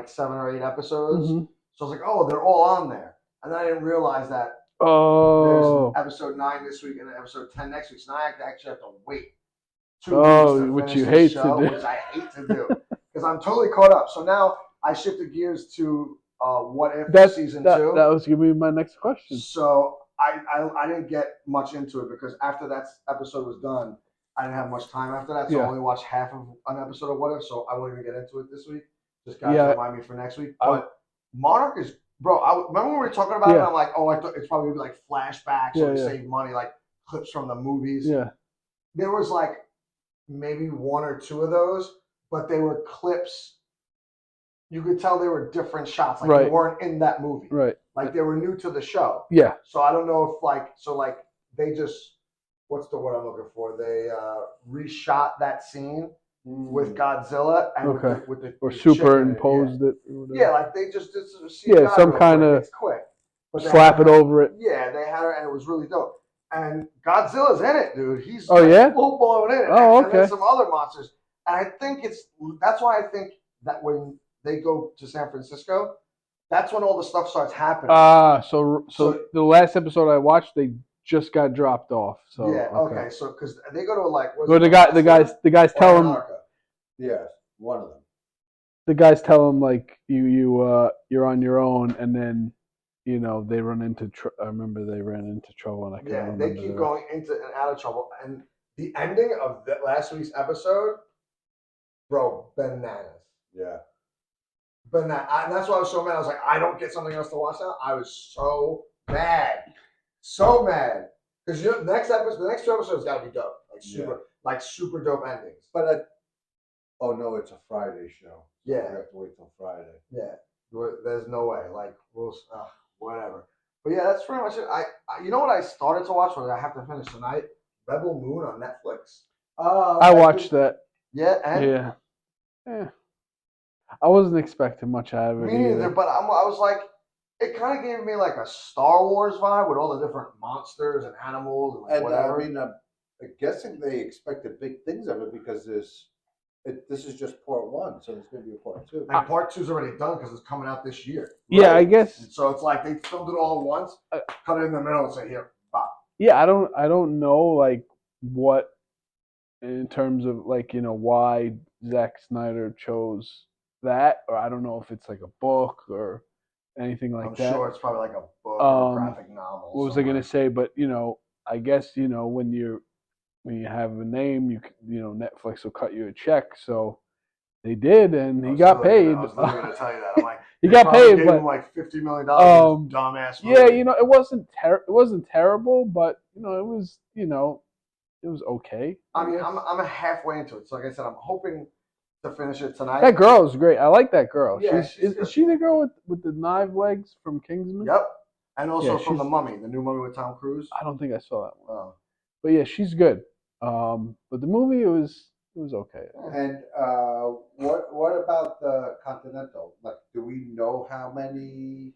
7 or 8 episodes. Mm-hmm. So I was like, oh, they're all on there, and then I didn't realize that. Oh. There's episode 9 this week and episode 10 next week. So now I actually have to wait 2 weeks to which finish you the hate show, to do. which I hate to do because I'm totally caught up. So now I shifted gears to What If season 2. That was gonna be my next question. So I didn't get much into it because after that episode was done, I didn't have much time after that. So I only watched half of an episode of What If. So I won't even get into it this week. Just guys remind me for next week. But Monarch is. Bro, remember when we were talking about it? I'm like, oh, I thought it's probably gonna be like flashbacks or to save money, like clips from the movies. Yeah. There was like maybe 1 or 2 of those, but they were clips. You could tell they were different shots, like they weren't in that movie. Right. Like they were new to the show. Yeah. So I don't know if they just what's the word I'm looking for? They reshot that scene with Godzilla and with the or superimposed it. Yeah, like they just did some kind of it's quick. But slap it over it. Yeah, they had her, and it was really dope. And Godzilla's in it, dude. He's full blown in it. Oh, and then some other monsters. And I think that's why I think that when they go to San Francisco, that's when all the stuff starts happening. So the last episode I watched, they just got dropped off. So yeah, okay. So because they go to like, the guys tell him. Yes, one of them. The guys tell him like you're on your own, and then they run into. I remember they ran into trouble, and I can't remember. They keep going into and out of trouble, and the ending of last week's episode, bro, bananas. Yeah. And that's why I was so mad. I was like, I don't get something else to watch now. I was so mad, because the next 2 episodes got to be dope, like super dope endings. But oh no, it's a Friday show. Yeah, we have to wait till Friday. Yeah, there's no way. Like whatever. But yeah, that's pretty much it. I you know what I started to watch, but I have to finish tonight. Rebel Moon on Netflix. I watched that. Yeah, and yeah. I wasn't expecting much out of it. Me neither, but I was like, it kind of gave me like a Star Wars vibe with all the different monsters and animals and whatever. I mean, I'm guessing they expected big things of it because this is just part 1, so there's going to be a part 2. And part 2's already done because it's coming out this year. Yeah, I guess. So it's like they filmed it all at once, cut it in the middle, and say, here, yeah, I don't know like what in terms of like why Zack Snyder chose that, or I don't know if it's like a book or anything like I'm that. sure it's probably like a book or a Um, graphic novel. what was I Somewhere. gonna say? But I guess when you have a name, Netflix will cut you a check. So they did, and he got paid. I was literally gonna tell you that. I'm like, He they got probably paid, gave but him like $50 million for this dumbass movie. yeah, it wasn't terrible, but it was okay. I mean, guess. I'm halfway into it. So like I said, I'm hoping to finish it tonight. That girl is great. I like that girl. Yeah, Is she the girl with the knife legs from Kingsman? Yep. And also Yeah, from The Mummy, the new Mummy with Tom Cruise. I don't think I saw that one. Oh. But yeah, she's good. But the movie it was okay. And what about the Continental? Like, do we know how many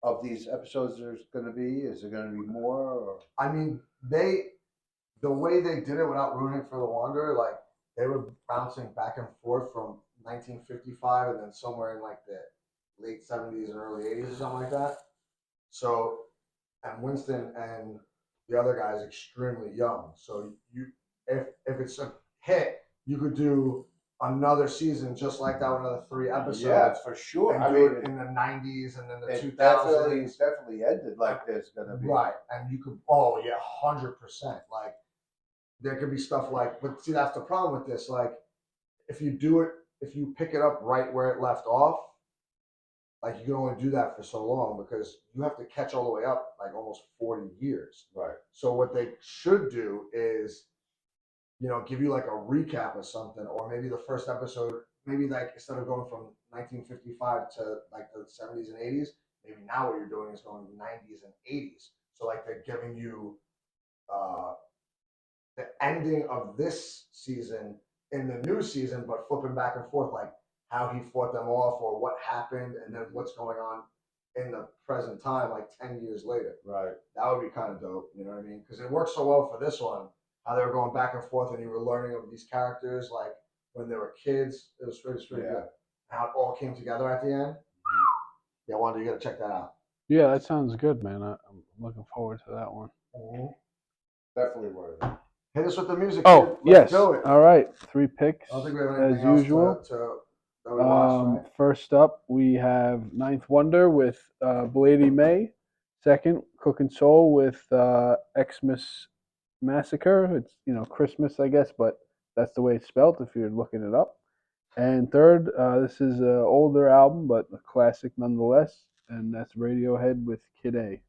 of these episodes there's going to be? Is there going to be more? Or? I mean, the way they did it without ruining for the Wanderer, like they were bouncing back and forth from 1955 and then somewhere in like the late 70s and early 80s or something like that. So, and Winston and the other guy is extremely young. So if it's a hit, you could do another season just like that with another 3 episodes. Yeah, for sure. And I do mean, it in the 90s and then the it 2000s. definitely ended like there's going to be. Right, and you could, oh yeah, 100%. Like there could be stuff like, but see, that's the problem with this. Like if you pick it up right where it left off, like you can only do that for so long because you have to catch all the way up like almost 40 years. Right. So what they should do is, give you like a recap of something, or maybe the first episode, maybe like instead of going from 1955 to like the 70s and 80s, maybe now what you're doing is going 90s and 80s. So like they're giving you uh, the ending of this season in the new season, but flipping back and forth, like how he fought them off or what happened, and then what's going on in the present time, like 10 years later. Right. That would be kind of dope. You know what I mean? Because it worked so well for this one, how they were going back and forth, and you were learning of these characters, like when they were kids. It was pretty good. How it all came together at the end. Yeah, Wanda, you got to check that out. Yeah, that sounds good, man. I'm looking forward to that one. Mm-hmm. Definitely worth it. Hit us with the music. Oh, kid. yes. Do it. All right. 3 picks I don't think we have as anything else usual. that we watched, right? First up, we have Ninth Wonder with Blady May. Second, Cook and Soul with Xmas Massacre. It's Christmas, I guess, but that's the way it's spelled if you're looking it up. And third, this is an older album, but a classic nonetheless, and that's Radiohead with Kid A.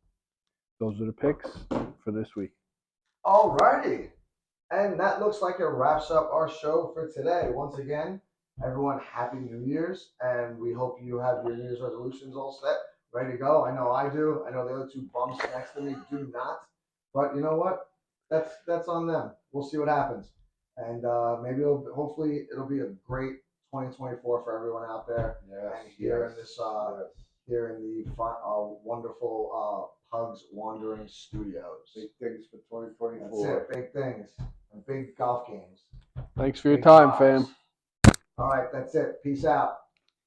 Those are the picks for this week. Alrighty. And that looks like it wraps up our show for today. Once again, everyone, Happy New Year's, and we hope you have your New Year's resolutions all set, ready to go. I know I do. I know the other two bums next to me do not. But you know what? That's on them. We'll see what happens. And maybe hopefully it'll be a great 2024 for everyone out there. Yes. And here in this here in the wonderful Pugs Wandering Studios. Big things for 2024. That's it. Big things. And big golf games. Thanks for your time, vibes. fam. All right, that's it. Peace out.